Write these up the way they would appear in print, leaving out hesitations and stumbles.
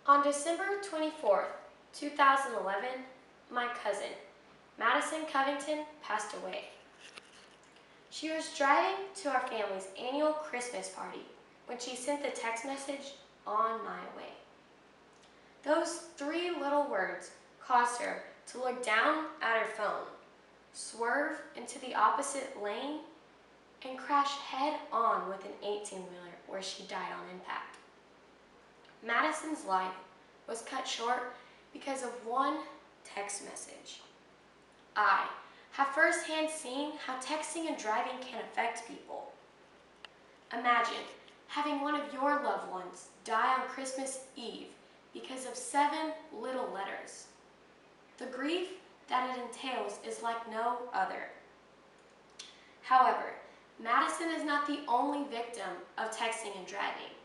On December 24th, 2011, my cousin, Madison Covington, passed away. She was driving to our family's annual Christmas party when she sent the text message, "On my way." Those three little words caused her to look down at her phone, swerve into the opposite lane, and crash head-on with an 18-wheeler where she died on impact. Madison's life was cut short because of one text message. I have firsthand seen how texting and driving can affect people. Imagine having one of your loved ones die on Christmas Eve because of 7 little letters. The grief that it entails is like no other. However, Madison is not the only victim of texting and driving.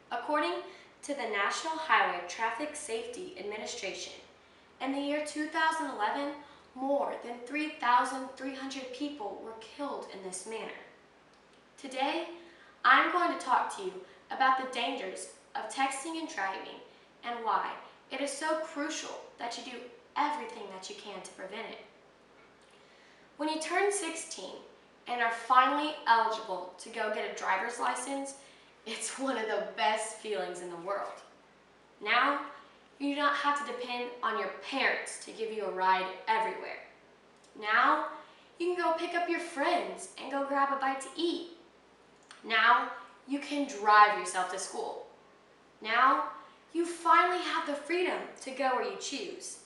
According to the National Highway Traffic Safety Administration, in the year 2011, more than 3,300 people were killed in this manner. Today, I'm going to talk to you about the dangers of texting and driving and why it is so crucial that you do everything that you can to prevent it. When you turn 16 and are finally eligible to go get a driver's license, it's one of the best feelings in the world. Now, you do not have to depend on your parents to give you a ride everywhere. Now, you can go pick up your friends and go grab a bite to eat. Now, you can drive yourself to school. Now, you finally have the freedom to go where you choose.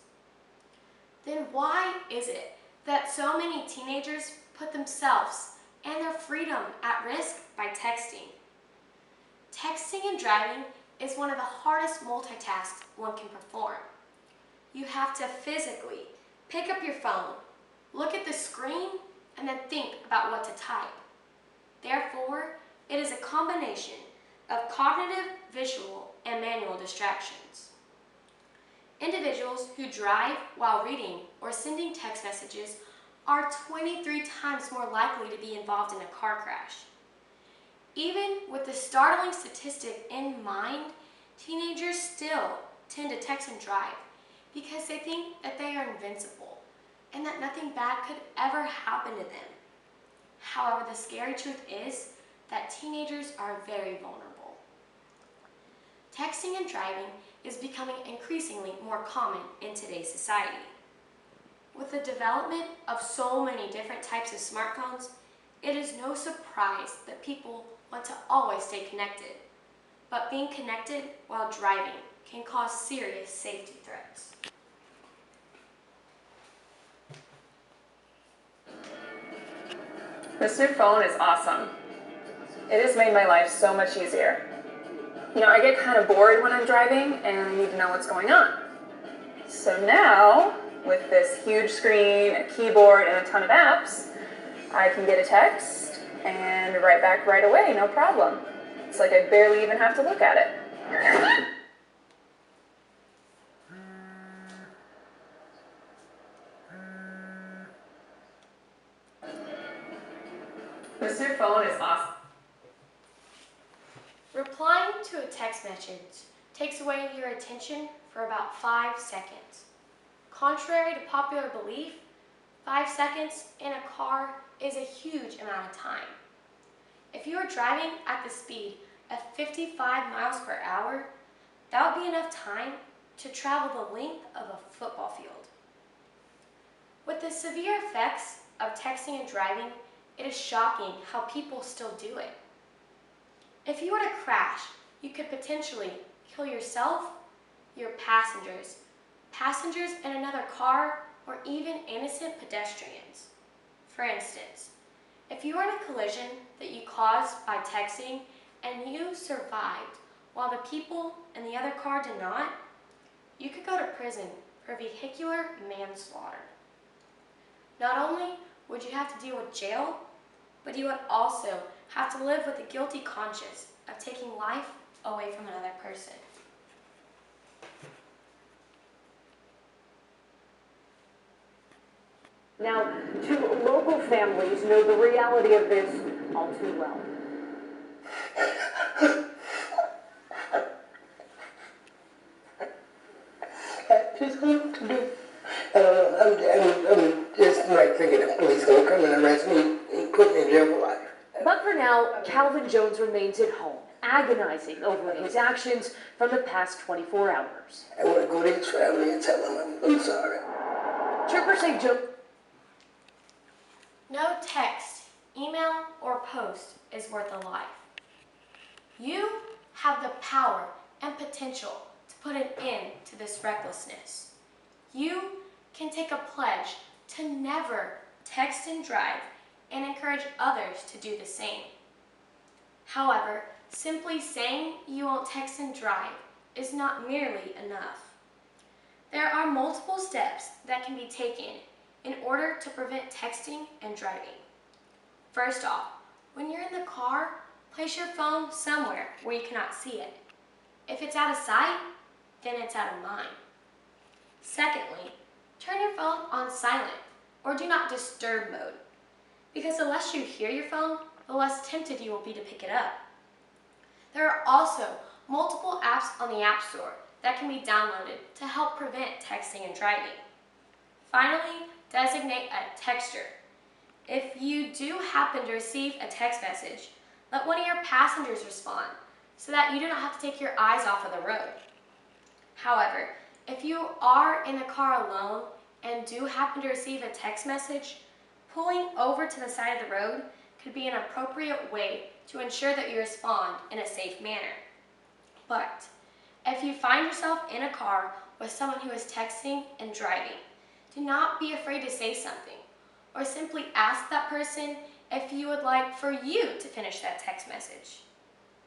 Then why is it that so many teenagers put themselves and their freedom at risk by texting? Texting and driving is one of the hardest multitasks one can perform. You have to physically pick up your phone, look at the screen, and then think about what to type. Therefore, it is a combination of cognitive, visual, and manual distractions. Individuals who drive while reading or sending text messages are 23 times more likely to be involved in a car crash. Even with the startling statistic in mind, teenagers still tend to text and drive because they think that they are invincible and that nothing bad could ever happen to them. However, the scary truth is that teenagers are very vulnerable. Texting and driving is becoming increasingly more common in today's society. With the development of so many different types of smartphones, it is no surprise that people want to always stay connected. But being connected while driving can cause serious safety threats. This new phone is awesome. It has made my life so much easier. You know, I get kind of bored when I'm driving and I need to know what's going on. So now, with this huge screen, a keyboard, and a ton of apps, I can get a text and write back right away, no problem. It's like I barely even have to look at it. This new phone is awesome. Replying to a text message takes away your attention for about 5 seconds. Contrary to popular belief, 5 seconds in a car is a huge amount of time. If you are driving at the speed of 55 miles per hour, that would be enough time to travel the length of a football field. With the severe effects of texting and driving, it is shocking how people still do it. If you were to crash, you could potentially kill yourself, your passengers in another car, or even innocent pedestrians. For instance, if you were in a collision that you caused by texting and you survived while the people in the other car did not, you could go to prison for vehicular manslaughter. Not only would you have to deal with jail, but you would also have to live with a guilty conscience of taking life away from another person. Now, two local families know the reality of this all too well. just don't know what to do. I don't know. I'm just like thinking the police gonna come and arrest me and put me in jail for life. But for now, Calvin Jones remains at home, agonizing over his actions from the past 24 hours. I want to go to his family and tell them I'm sorry. Troopers say Jones. No text, email, or post is worth a life. You have the power and potential to put an end to this recklessness. You can take a pledge to never text and drive and encourage others to do the same. However, simply saying you won't text and drive is not nearly enough. There are multiple steps that can be taken in order to prevent texting and driving. First off, when you're in the car, place your phone somewhere where you cannot see it. If it's out of sight, then it's out of mind. Secondly, turn your phone on silent or do not disturb mode, because the less you hear your phone, the less tempted you will be to pick it up. There are also multiple apps on the App Store that can be downloaded to help prevent texting and driving. Finally, designate a texter. If you do happen to receive a text message, let one of your passengers respond so that you do not have to take your eyes off of the road. However, if you are in the car alone and do happen to receive a text message, pulling over to the side of the road could be an appropriate way to ensure that you respond in a safe manner. But if you find yourself in a car with someone who is texting and driving, do not be afraid to say something, or simply ask that person if you would like for you to finish that text message.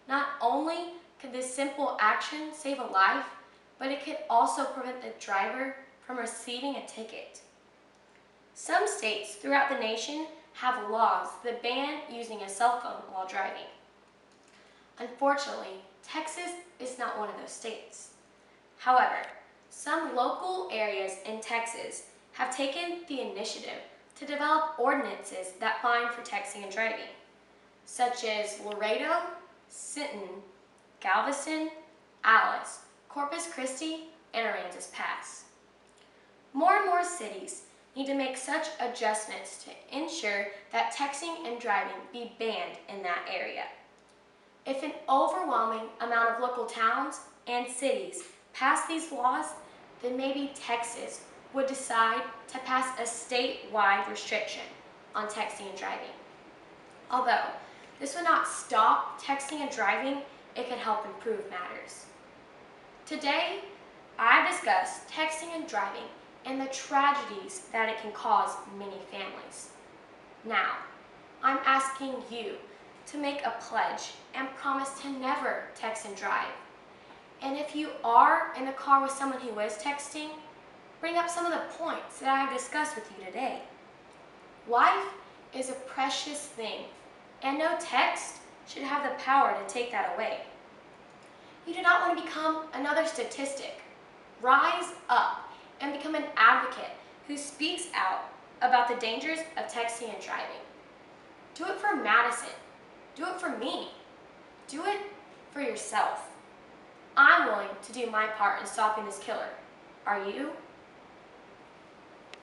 Not only could this simple action save a life, but it could also prevent the driver from receiving a ticket. Some states throughout the nation have laws that ban using a cell phone while driving. Unfortunately, Texas is not one of those states. However, some local areas in Texas have taken the initiative to develop ordinances that fine for texting and driving, such as Laredo, Sinton, Galveston, Alice, Corpus Christi, and Aransas Pass. More and more cities need to make such adjustments to ensure that texting and driving be banned in that area. If an overwhelming amount of local towns and cities pass these laws, then maybe Texas would decide to pass a statewide restriction on texting and driving. Although this would not stop texting and driving, it could help improve matters. Today, I discussed texting and driving and the tragedies that it can cause many families. Now, I'm asking you to make a pledge and promise to never text and drive. And if you are in the car with someone who is texting, bring up some of the points that I have discussed with you today. Life is a precious thing, and no text should have the power to take that away. You do not want to become another statistic. Rise up and become an advocate who speaks out about the dangers of texting and driving. Do it for Madison. Do it for me. Do it for yourself. I'm willing to do my part in stopping this killer. Are you?